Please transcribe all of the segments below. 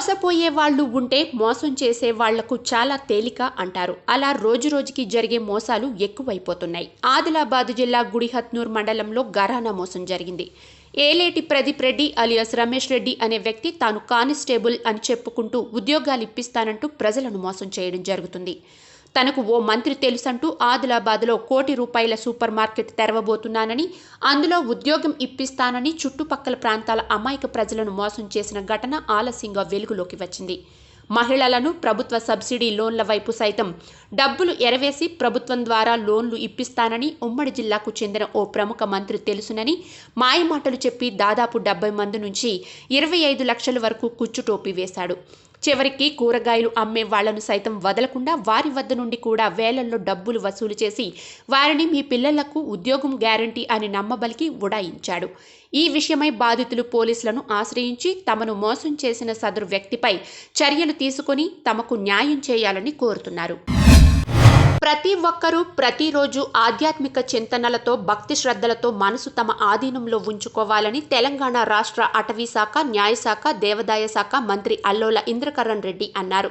మోసపోయే వాళ్ళు ఉంటే మోసం చేసే వాళ్లకు చాలా తేలిక అంటారు. అలా రోజురోజుకి జరిగే మోసాలు ఎక్కువైపోతున్నాయి. ఆదిలాబాద్ జిల్లా గుడిహత్నూర్ మండలంలో ఘరానా మోసం జరిగింది. ఏలేటి ప్రదీప్ రెడ్డి అలియాస్ రమేష్ రెడ్డి అనే వ్యక్తి తాను కానిస్టేబుల్ అని చెప్పుకుంటూ ఉద్యోగాలు ఇప్పిస్తానంటూ ప్రజలను మోసం చేయడం జరుగుతుంది. తనకు ఓ మంత్రి తెలుసంటూ ఆదిలాబాద్లో ₹1,00,00,000 సూపర్ మార్కెట్ తెరవబోతున్నానని, అందులో ఉద్యోగం ఇప్పిస్తానని చుట్టుపక్కల ప్రాంతాల అమాయక ప్రజలను మోసం చేసిన ఘటన ఆలస్యంగా వెలుగులోకి వచ్చింది. మహిళలను ప్రభుత్వ సబ్సిడీ లోన్ల వైపు సైతం డబ్బులు ఎరవేసి ప్రభుత్వం ద్వారా లోన్లు ఇప్పిస్తానని ఉమ్మడి జిల్లాకు చెందిన ఓ ప్రముఖ మంత్రి తెలుసునని మాయమాటలు చెప్పి దాదాపు 70 మంది నుంచి 25 లక్షల వరకు కుచ్చుటోపీ వేశాడు. చివరికి కూరగాయలు అమ్మే వాళ్లను సైతం వదలకుండా వారి వద్ద నుండి కూడా వేలల్లో డబ్బులు వసూలు చేసి వారిని మీ పిల్లలకు ఉద్యోగం గ్యారంటీ అని నమ్మబలికి ఉడాయించాడు. ఈ విషయమై బాధితులు పోలీసులను ఆశ్రయించి తమను మోసం చేసిన సదరు వ్యక్తిపై చర్యలు తీసుకొని తమకు న్యాయం చేయాలని కోరుతున్నారు. ప్రతి ఒక్కరూ ప్రతిరోజు ఆధ్యాత్మిక చింతనలతో భక్తి శ్రద్ధలతో మనసు తమ ఆధీనంలో ఉంచుకోవాలని తెలంగాణ రాష్ట్ర అటవీ శాఖ, న్యాయశాఖ, దేవాదాయ శాఖ మంత్రి అల్లోల ఇంద్రకరణ్ రెడ్డి అన్నారు.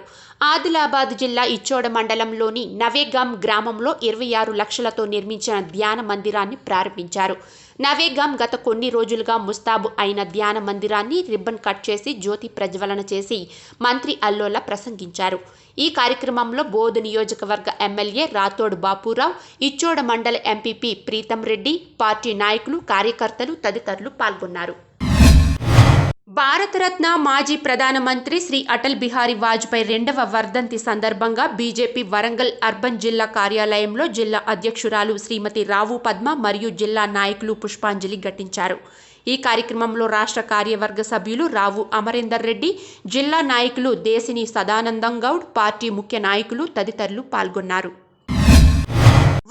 ఆదిలాబాద్ జిల్లా ఇచ్చోడ మండలంలోని నవేగాం గ్రామంలో 26 లక్షలతో నిర్మించిన ధ్యాన మందిరాన్ని ప్రారంభించారు. నవేగాం గత కొన్ని రోజులుగా ముస్తాబు అయిన ధ్యాన మందిరాన్ని రిబ్బన్ కట్ చేసి జ్యోతి ప్రజ్వలన చేసి మంత్రి అల్లోల ప్రసంగించారు. ఈ కార్యక్రమంలో బోధు నియోజకవర్గ ఎమ్మెల్యే రాథోడ్ బాపురావు, ఇచ్చోడ మండల ఎంపీపీ ప్రీతం రెడ్డి, పార్టీ నాయకులు, కార్యకర్తలు తదితరులు పాల్గొన్నారు. భారతరత్న మాజీ ప్రధానమంత్రి శ్రీ అటల్ బిహారీ వాజ్పేయి 2వ వర్ధంతి సందర్భంగా బీజేపీ వరంగల్ అర్బన్ జిల్లా కార్యాలయంలో జిల్లా అధ్యక్షురాలు శ్రీమతి రావు పద్మ మరియు జిల్లా నాయకులు పుష్పాంజలి ఘటించారు. ఈ కార్యక్రమంలో రాష్ట్ర కార్యవర్గ సభ్యులు రావు అమరేందర్ రెడ్డి, జిల్లా నాయకులు దేశిని సదానందం గౌడ్, పార్టీ ముఖ్య నాయకులు తదితరులు పాల్గొన్నారు.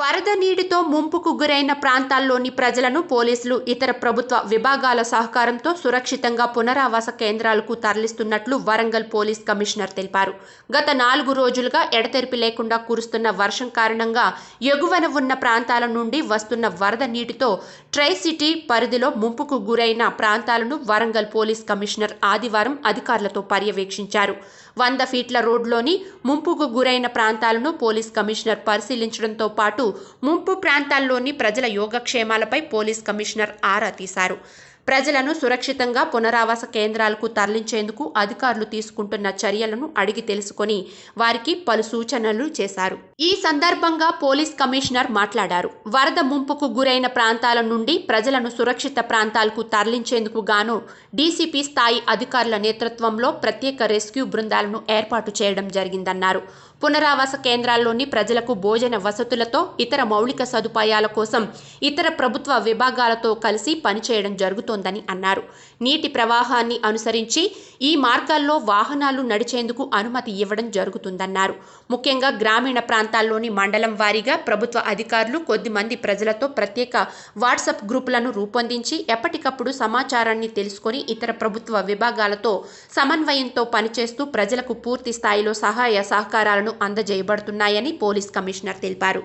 వరద నీటితో ముంపుకు గురైన ప్రాంతాల్లోని ప్రజలను పోలీసులు, ఇతర ప్రభుత్వ విభాగాల సహకారంతో సురక్షితంగా పునరావాస కేంద్రాలకు తరలిస్తున్నట్లు వరంగల్ పోలీస్ కమిషనర్ తెలిపారు. గత 4 రోజులుగా ఎడతెరిపి లేకుండా కురుస్తున్న వర్షం కారణంగా ఎగువన ఉన్న ప్రాంతాల నుండి వస్తున్న వరద నీటితో ట్రై సిటీ పరిధిలో ముంపుకు గురైన ప్రాంతాలను వరంగల్ పోలీస్ కమిషనర్ ఆదివారం అధికారులతో పర్యవేక్షించారు. 100 ఫీట్ల రోడ్లోని ముంపుకు గురైన ప్రాంతాలను పోలీస్ కమిషనర్ పరిశీలించడంతో పాటు ముంపు ప్రాంతాల్లోని ప్రజల యోగక్షేమాలపై పోలీస్ కమిషనర్ ఆరా తీశారు. ప్రజలను సురక్షితంగా పునరావాస కేంద్రాలకు తరలించేందుకు అధికారులు తీసుకుంటున్న చర్యలను అడిగి తెలుసుకొని వారికి పలు సూచనలు చేశారు. ఈ సందర్భంగా పోలీస్ కమిషనర్ మాట్లాడారు. వరద ముంపుకు గురైన ప్రాంతాల నుండి ప్రజలను సురక్షిత ప్రాంతాలకు తరలించేందుకు గాను డీసీపీ స్థాయి అధికారుల నేతృత్వంలో ప్రత్యేక రెస్క్యూ బృందాలను ఏర్పాటు చేయడం జరిగిందన్నారు. పునరావాస కేంద్రాల్లోని ప్రజలకు భోజన వసతులతో ఇతర మౌలిక సదుపాయాల కోసం ఇతర ప్రభుత్వ విభాగాలతో కలిసి పనిచేయడం జరుగుతోందని అన్నారు. నీటి ప్రవాహాన్ని అనుసరించి ఈ మార్గాల్లో వాహనాలు నడిచేందుకు అనుమతి ఇవ్వడం జరుగుతుందన్నారు. ముఖ్యంగా గ్రామీణ ప్రాంతాల్లోని మండలం వారీగా ప్రభుత్వ అధికారులు కొద్దిమంది ప్రజలతో ప్రత్యేక వాట్సాప్ గ్రూపులను రూపొందించి ఎప్పటికప్పుడు సమాచారాన్ని తెలుసుకొని ఇతర ప్రభుత్వ విభాగాలతో సమన్వయంతో పనిచేస్తూ ప్రజలకు పూర్తి స్థాయిలో సహాయ సహకారాలను అందజేయబడుతున్నాయని పోలీస్ కమిషనర్ తెలిపారు.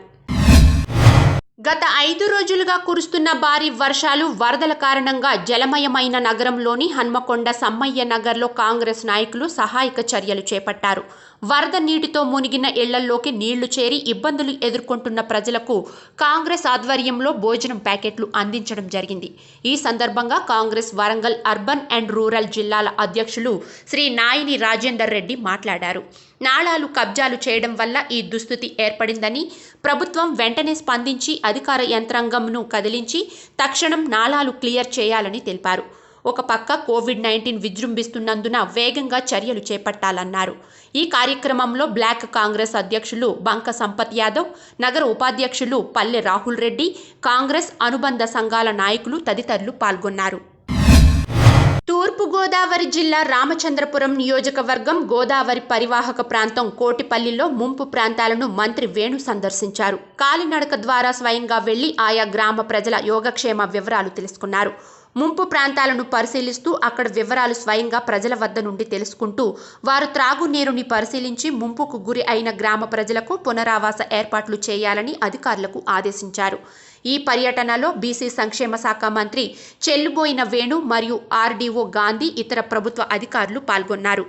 గత 5 రోజులుగా కురుస్తున్న భారీ వర్షాలు, వరదల కారణంగా జలమయమైన నగరంలోని హన్మకొండ సమ్మయ్య నగర్లో కాంగ్రెస్ నాయకులు సహాయక చర్యలు చేపట్టారు. వరద నీటితో మునిగిన ఇళ్లలోకి నీళ్లు చేరి ఇబ్బందులు ఎదుర్కొంటున్న ప్రజలకు కాంగ్రెస్ ఆధ్వర్యంలో భోజనం ప్యాకెట్లు అందించడం జరిగింది. ఈ సందర్భంగా Congress Warangal urban and rural జిల్లాల అధ్యక్షులు శ్రీ నాయిని రాజేందర్ రెడ్డి మాట్లాడారు. నాళాలు కబ్జాలు చేయడం వల్ల ఈ దుస్థితి ఏర్పడిందని, ప్రభుత్వం వెంటనే స్పందించి అధికార యంత్రాంగంను కదిలించి తక్షణం నాళాలు క్లియర్ చేయాలని తెలిపారు. ఒక పక్క కోవిడ్-19 విజృంభిస్తున్నందున వేగంగా చర్యలు చేపట్టాలన్నారు. ఈ కార్యక్రమంలో బ్లాక్ కాంగ్రెస్ అధ్యక్షులు బంక సంపత్ యాదవ్, నగర ఉపాధ్యక్షులు పల్లె రాహుల్ రెడ్డి, కాంగ్రెస్ అనుబంధ సంఘాల నాయకులు తదితరులు పాల్గొన్నారు. తూర్పుగోదావరి జిల్లా రామచంద్రపురం నియోజకవర్గం గోదావరి పరివాహక ప్రాంతం కోటిపల్లిలో ముంపు ప్రాంతాలను మంత్రి వేణు సందర్శించారు. కాలినడక ద్వారా స్వయంగా వెళ్లి ఆయా గ్రామ ప్రజల యోగక్షేమ వివరాలు తెలుసుకున్నారు. ముంపు ప్రాంతాలను పరిశీలిస్తూ అక్కడ వివరాలు స్వయంగా ప్రజల వద్ద నుండి తెలుసుకుంటూ వారు త్రాగునీరుని పరిశీలించి ముంపుకు గురి అయిన గ్రామ ప్రజలకు పునరావాస ఏర్పాట్లు చేయాలని అధికారులకు ఆదేశించారు. ఈ పర్యటనలో బీసీ సంక్షేమ శాఖ మంత్రి చెల్లుబోయిన వేణు మరియు ఆర్డీఓ గాంధీ, ఇతర ప్రభుత్వ అధికారులు పాల్గొన్నారు.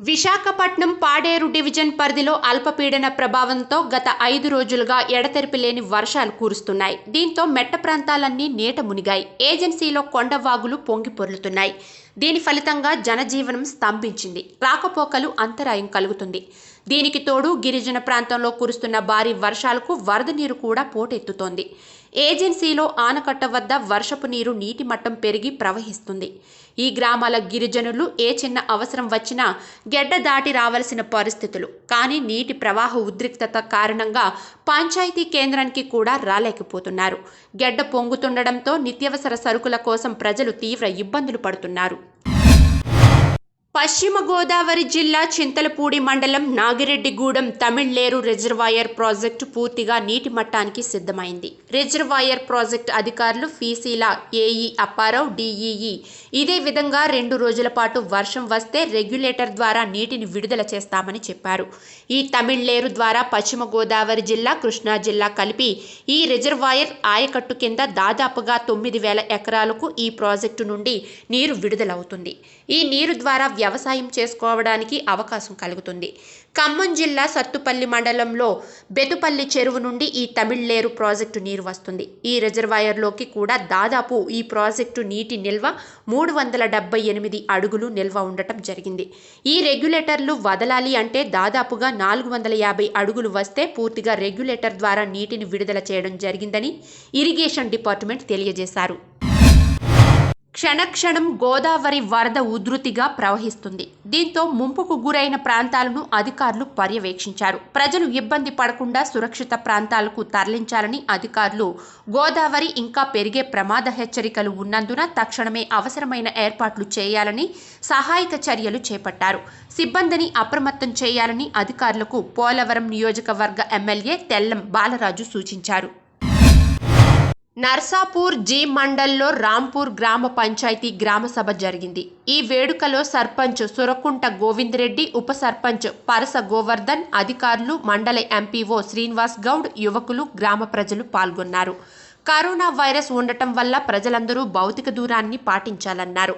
విశాఖపట్నం పాడేరు డివిజన్ పరిధిలో అల్పపీడన ప్రభావంతో గత 5 రోజులుగా ఎడతెరిపి లేని వర్షాలు కురుస్తున్నాయి. దీంతో మెట్ట ప్రాంతాలన్నీ నీట మునిగాయి. ఏజెన్సీలో కొండవాగులు పొంగి పొర్లుతున్నాయి. దీని ఫలితంగా జనజీవనం స్తంభించింది. రాకపోకలు అంతరాయం కలుగుతుంది. దీనికి తోడు గిరిజన ప్రాంతంలో కురుస్తున్న భారీ వర్షాలకు వరద నీరు కూడా పోటెత్తుతోంది. ఏజెన్సీలో ఆనకట్ట వద్ద వర్షపు నీరు నీటి మట్టం పెరిగి ప్రవహిస్తుంది. ఈ గ్రామాల గిరిజనులు ఏ చిన్న అవసరం వచ్చినా గెడ్డ దాటి రావాల్సిన పరిస్థితులు. కానీ నీటి ప్రవాహ ఉద్రిక్తత కారణంగా పంచాయతీ కేంద్రానికి కూడా రాలేకపోతున్నారు. గెడ్డ పొంగుతుండడంతో నిత్యావసర సరుకుల కోసం ప్రజలు తీవ్ర ఇబ్బందులు పడుతున్నారు. పశ్చిమ గోదావరి జిల్లా చింతలపూడి మండలం నాగిరెడ్డిగూడెం తమిళ్లేరు రిజర్వాయర్ ప్రాజెక్టు పూర్తిగా నీటి మట్టానికి సిద్ధమైంది. రిజర్వాయర్ ప్రాజెక్టు అధికారులు ఫీసీల ఏఈ అప్పారావు, డిఈఈ ఇదే విధంగా 2 రోజుల పాటు వర్షం వస్తే రెగ్యులేటర్ ద్వారా నీటిని విడుదల చేస్తామని చెప్పారు. ఈ తమిళ్లేరు ద్వారా పశ్చిమ గోదావరి జిల్లా, కృష్ణా జిల్లా కలిపి ఈ రిజర్వాయర్ ఆయకట్టు కింద దాదాపుగా 9,000 ఎకరాలకు ఈ ప్రాజెక్టు నుండి నీరు విడుదలవుతుంది. ఈ నీరు ద్వారా వ్యవసాయం చేసుకోవడానికి అవకాశం కలుగుతుంది. ఖమ్మం జిల్లా సత్తుపల్లి మండలంలో బెతుపల్లి చెరువు నుండి ఈ తమిళ్లేరు ప్రాజెక్టు నీరు వస్తుంది. ఈ రిజర్వాయర్లోకి కూడా దాదాపు ఈ ప్రాజెక్టు నీటి నిల్వ 378 అడుగులు నిల్వ ఉండటం జరిగింది. ఈ రెగ్యులేటర్లు వదలాలి అంటే దాదాపుగా 450 అడుగులు వస్తే పూర్తిగా రెగ్యులేటర్ ద్వారా నీటిని విడుదల చేయడం జరిగిందని ఇరిగేషన్ డిపార్ట్మెంట్ తెలియజేశారు. క్షణక్షణం గోదావరి వరద ఉధృతిగా ప్రవహిస్తుంది. దీంతో ముంపుకు గురైన ప్రాంతాలను అధికారులు పర్యవేక్షించారు. ప్రజలు ఇబ్బంది పడకుండా సురక్షిత ప్రాంతాలకు తరలించాలని అధికారులు గోదావరి ఇంకా పెరిగే ప్రమాద హెచ్చరికలు ఉన్నందున తక్షణమే అవసరమైన ఏర్పాట్లు చేయాలని సహాయక చర్యలు చేపట్టారు. సిబ్బందిని అప్రమత్తం చేయాలని అధికారులకు పోలవరం నియోజకవర్గ ఎమ్మెల్యే తెల్లం బాలరాజు సూచించారు. నర్సాపూర్ జీ మండల్లో రాంపూర్ గ్రామ పంచాయతీ గ్రామ సభ జరిగింది. ఈ వేడుకలో సర్పంచ్ సురకుంట గోవిందరెడ్డి, ఉప సర్పంచ్ పరస గోవర్ధన్, అధికారులు, మండల ఎంపీఓ శ్రీనివాస్ గౌడ్, యువకులు, గ్రామ ప్రజలు పాల్గొన్నారు. కరోనా వైరస్ ఉండటం వల్ల ప్రజలందరూ భౌతిక దూరాన్ని పాటించాలన్నారు.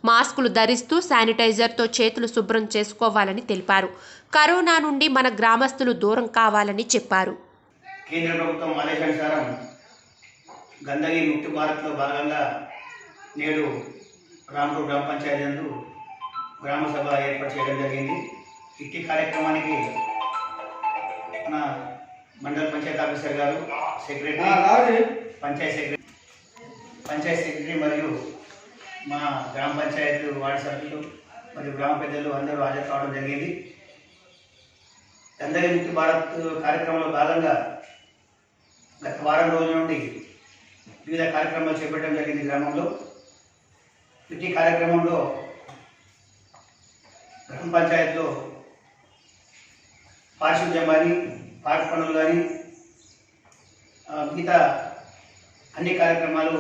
మాస్కులు ధరిస్తూ శానిటైజర్తో చేతులు శుభ్రం చేసుకోవాలని తెలిపారు. కరోనా నుండి మన గ్రామస్తులు దూరం కావాలని చెప్పారు. కేంద్ర ప్రభుత్వం ఆదేశానుసారం గందగి ముక్తి భారత్లో భాగంగా నేడు రాంపూర్ గ్రామ పంచాయతీ నందు గ్రామ సభ ఏర్పాటు చేయడం జరిగింది. ఇట్టి కార్యక్రమానికి మన మండల పంచాయతీ ఆఫీసర్ గారు, సెక్రటరీ, పంచాయతీ సెక్రటరీ మరియు మా గ్రామ పంచాయతీ వార్డు సభ్యులు మరియు గ్రామ పెద్దలు అందరూ హాజరు కావడం జరిగింది. గందగి ముక్తి భారత్ కార్యక్రమంలో భాగంగా గత వారం రోజుల నుండి వివిధ కార్యక్రమాలు చేపట్టడం జరిగింది గ్రామంలో. ఇట్టి కార్యక్రమంలో గ్రామ పంచాయతీలో పారిశుద్ధ్యం కానీ, పార్క్ పనులు కానీ, మిగతా అన్ని కార్యక్రమాలు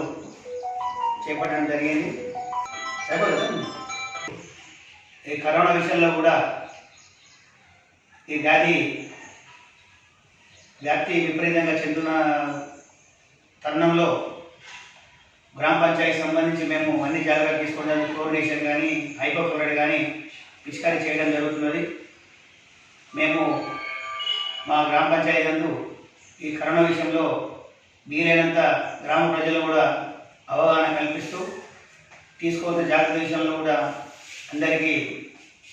చేపట్టడం జరిగింది. ఈ కరోనా విషయంలో కూడా ఈ వ్యాప్తి విపరీతంగా చెందుతున్న తరుణంలో గ్రామ పంచాయతీ సంబంధించి మేము అన్ని జాగ్రత్తలు తీసుకోవడానికి క్లోరినేషన్ కానీ, హైపోక్లోరైడ్ కానీ పిచికారీ చేయడం జరుగుతున్నది. మేము మా గ్రామ పంచాయతీ నందు ఈ కరోనా విషయంలో వీలైనంత గ్రామ ప్రజలు కూడా అవగాహన కల్పిస్తూ తీసుకోవాల్సిన జాగ్రత్త విషయంలో కూడా అందరికీ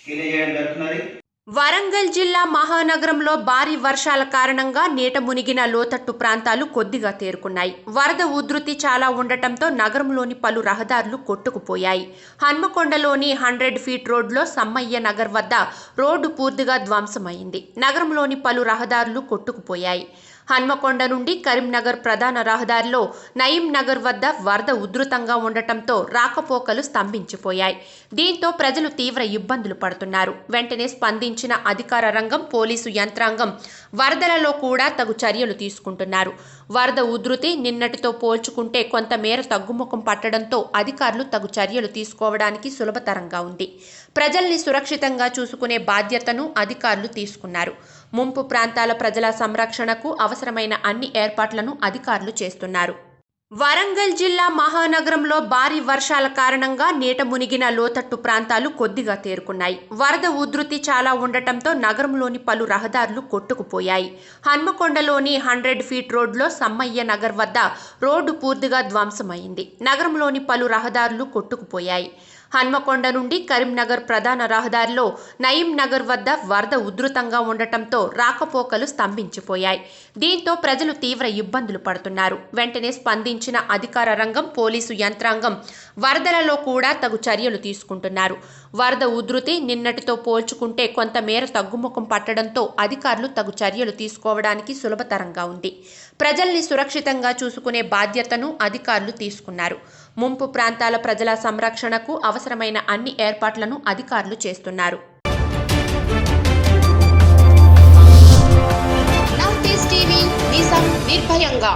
తెలియజేయడం జరుగుతున్నది. వరంగల్ జిల్లా మహానగరంలో భారీ వర్షాల కారణంగా నీట మునిగిన లోతట్టు ప్రాంతాలు కొద్దిగా తేరుకున్నాయి. వరద ఉధృతి చాలా ఉండటంతో నగరంలోని పలు రహదారులు కొట్టుకుపోయాయి. హన్మకొండలోని 100 ఫీట్ రోడ్లో సమ్మయ్య నగర్ వద్ద రోడ్డు పూర్తిగా ధ్వంసమైంది. నగరంలోని పలు రహదారులు కొట్టుకుపోయాయి. హన్మకొండ నుండి కరీంనగర్ ప్రధాన రహదారిలో నయీం నగర్ వద్ద వరద ఉధృతంగా ఉండటంతో రాకపోకలు స్తంభించిపోయాయి. దీంతో ప్రజలు తీవ్ర ఇబ్బందులు పడుతున్నారు. వెంటనే స్పందించిన అధికార రంగం, పోలీసు యంత్రాంగం వరదలలో కూడా తగు చర్యలు తీసుకుంటున్నారు. వరద ఉధృతి నిన్నటితో పోల్చుకుంటే కొంతమేర తగ్గుముఖం పట్టడంతో అధికారులు తగు చర్యలు తీసుకోవడానికి సులభతరంగా ఉంది. ప్రజల్ని సురక్షితంగా చూసుకునే బాధ్యతను అధికారులు తీసుకున్నారు. ముంపు ప్రాంతాల ప్రజల సంరక్షణకు అవసరమైన అన్ని ఏర్పాట్లను అధికారులు చేస్తున్నారు. వరంగల్ జిల్లా మహానగరంలో భారీ వర్షాల కారణంగా నీట మునిగిన లోతట్టు ప్రాంతాలు కొద్దిగా తేరుకున్నాయి. వరద ఉధృతి చాలా ఉండటంతో నగరంలోని పలు రహదారులు కొట్టుకుపోయాయి. హన్మకొండలోని 100 ఫీట్ రోడ్లో సమ్మయ్య నగర్ వద్ద రోడ్డు పూర్తిగా ధ్వంసమైంది. నగరంలోని పలు రహదారులు కొట్టుకుపోయాయి. హన్మకొండ నుండి కరీంనగర్ ప్రధాన రహదారిలో నయీం నగర్ వద్ద వరద ఉధృతంగా ఉండటంతో రాకపోకలు స్తంభించిపోయాయి. దీంతో ప్రజలు తీవ్ర ఇబ్బందులు పడుతున్నారు. వెంటనే స్పందించిన అధికార రంగం, పోలీసు యంత్రాంగం వరదలలో కూడా తగు చర్యలు తీసుకుంటున్నారు. వరద ఉధృతి నిన్నటితో పోల్చుకుంటే కొంతమేర తగ్గుముఖం పట్టడంతో అధికారులు తగు చర్యలు తీసుకోవడానికి సులభతరంగా ఉంది. ప్రజల్ని సురక్షితంగా చూసుకునే బాధ్యతను అధికారులు తీసుకున్నారు. ముంపు ప్రాంతాల ప్రజల సంరక్షణకు అవసరమైన అన్ని ఏర్పాట్లను అధికారులు చేస్తున్నారు. NAVTEJ TV నిజం నిర్భయంగా.